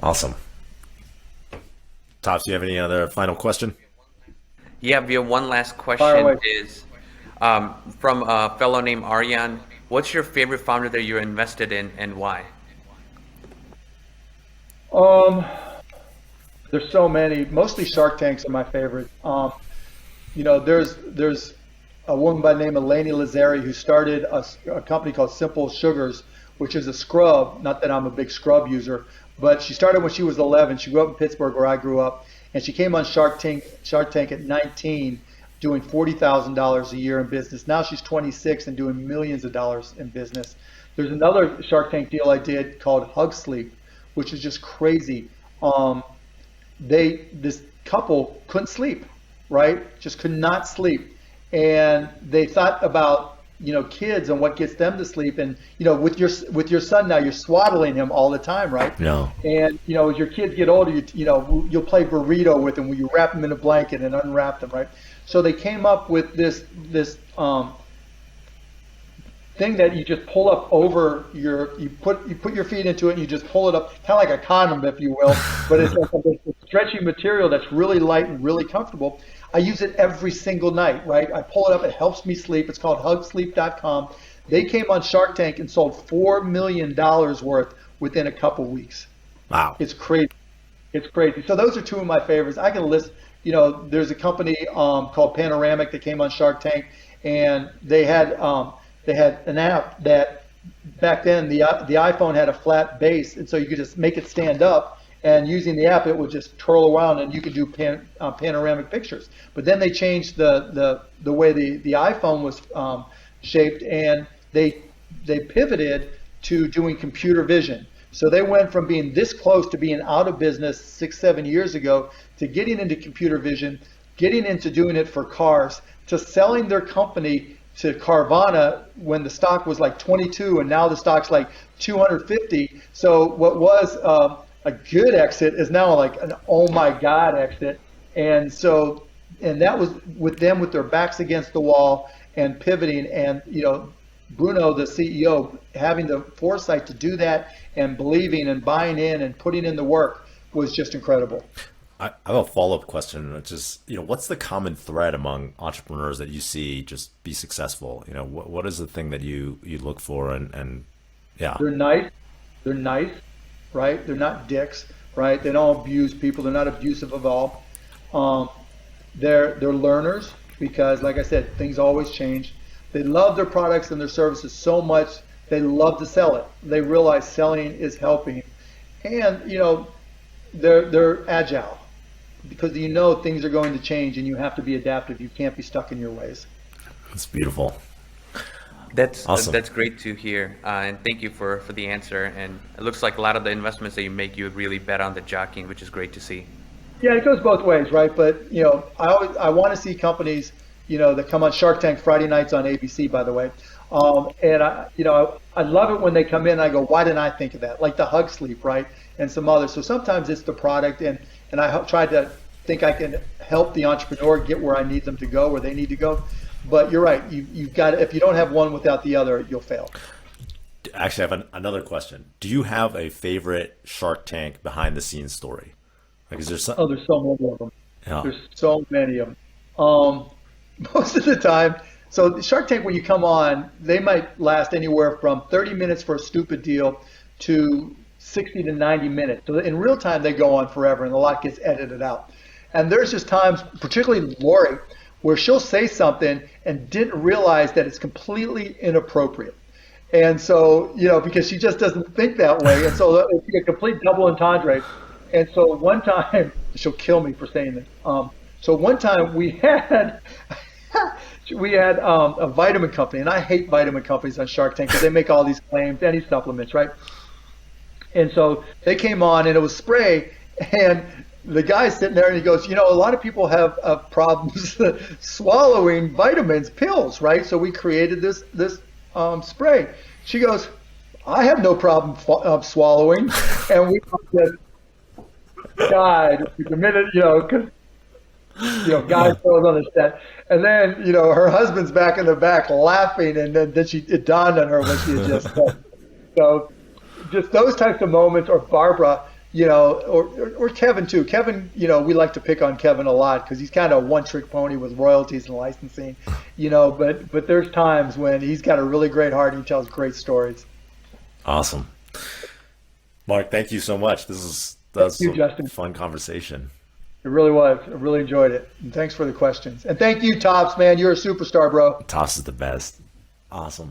Awesome. Tops, do you have any other final question? Yeah, we have one last Fire question away. is from a fellow named Aryan. What's your favorite founder that you're invested in and why? Um, there's so many. Mostly Shark Tanks are my favorite. There's a woman by the name of Lainey Lazari who started a company called Simple Sugars, which is a scrub. Not that I'm a big scrub user, but she started when she was 11. She grew up in Pittsburgh, where I grew up, and she came on Shark Tank at 19, doing $40,000 a year in business. Now she's 26 and doing millions of dollars in business. There's another Shark Tank deal I did called Hug Sleep, which is just crazy. Um, this couple couldn't sleep, right? Just could not sleep, and they thought about kids and what gets them to sleep. And with your son now, you're swaddling him all the time, right? No. And as your kids get older, you'll play burrito with them, where you wrap them in a blanket and unwrap them, right? So they came up with this thing that you just pull up over you put your feet into it and you just pull it up, kind of like a condom, if you will, but it's like a stretchy material that's really light and really comfortable. I use it every single night, right? I pull it up, it helps me sleep. It's called hugsleep.com. They came on Shark Tank and sold $4 million worth within a couple weeks. Wow. It's crazy. It's crazy. So those are two of my favorites. I can list, there's a company called Panoramic that came on Shark Tank, and they had an app that back then the iPhone had a flat base, and so you could just make it stand up, and using the app it would just twirl around, and you could do panoramic pictures. But then they changed the way the iPhone was shaped, and they pivoted to doing computer vision. So they went from being this close to being out of business 6, 7 years ago to getting into computer vision, getting into doing it for cars, to selling their company to Carvana when the stock was like 22 and now the stock's like 250. So what was a good exit is now like an oh my God exit. And that was with them with their backs against the wall and pivoting, and Bruno, the CEO, having the foresight to do that and believing and buying in and putting in the work was just incredible. I have a follow-up question, which is, what's the common thread among entrepreneurs that you see just be successful? What is the thing that you look for and yeah. They're nice. They're nice, right? They're not dicks, right? They don't abuse people. They're not abusive at all. Um, they're learners because, like I said, things always change. They love their products and their services so much they love to sell it. They realize selling is helping, and they're agile because things are going to change and you have to be adaptive. You can't be stuck in your ways. It's beautiful. That's Awesome. that's great to hear, and thank you for the answer. And it looks like a lot of the investments that you make, you would really bet on the jockeying, which is great to see. Yeah, it goes both ways, right? But I want to see companies, that come on Shark Tank Friday nights on ABC, by the way. And I love it when they come in and I go, why didn't I think of that? Like the Hug Sleep, right? And some others. So sometimes it's the product, and I try to think I can help the entrepreneur get where I need them to go, where they need to go. But you're right. You've got, if you don't have one without the other, you'll fail. Actually, I have another question. Do you have a favorite Shark Tank behind the scenes story? Like, is there some? Oh, there's so many of them. Yeah. There's so many of them. Most of the time, so Shark Tank, when you come on, they might last anywhere from 30 minutes for a stupid deal to 60 to 90 minutes. So in real time, they go on forever, and a lot gets edited out. And there's just times, particularly Lori, where she'll say something and didn't realize that it's completely inappropriate. And so, because she just doesn't think that way. And so it's a complete double entendre. And so one time, she'll kill me for saying this. So one time we had a vitamin company, and I hate vitamin companies on Shark Tank because they make all these claims, any supplements, right? And so they came on, and it was spray, and the guy's sitting there, and he goes, a lot of people have problems swallowing vitamins, pills, right? So we created this spray. She goes, I have no problem swallowing, and we just died the minute, because guys goes on the set, and then her husband's back in the back laughing, and then it dawned on her what she had just said. So just those types of moments, or Barbara, or Kevin too. Kevin, we like to pick on Kevin a lot because he's kind of a one-trick pony with royalties and licensing, but there's times when he's got a really great heart and he tells great stories. Awesome. Mark, thank you so much. That was you, a Justin. fun conversation. It really was. I really enjoyed it. And thanks for the questions. And thank you, Tops, man. You're a superstar, bro. Toss is the best. Awesome.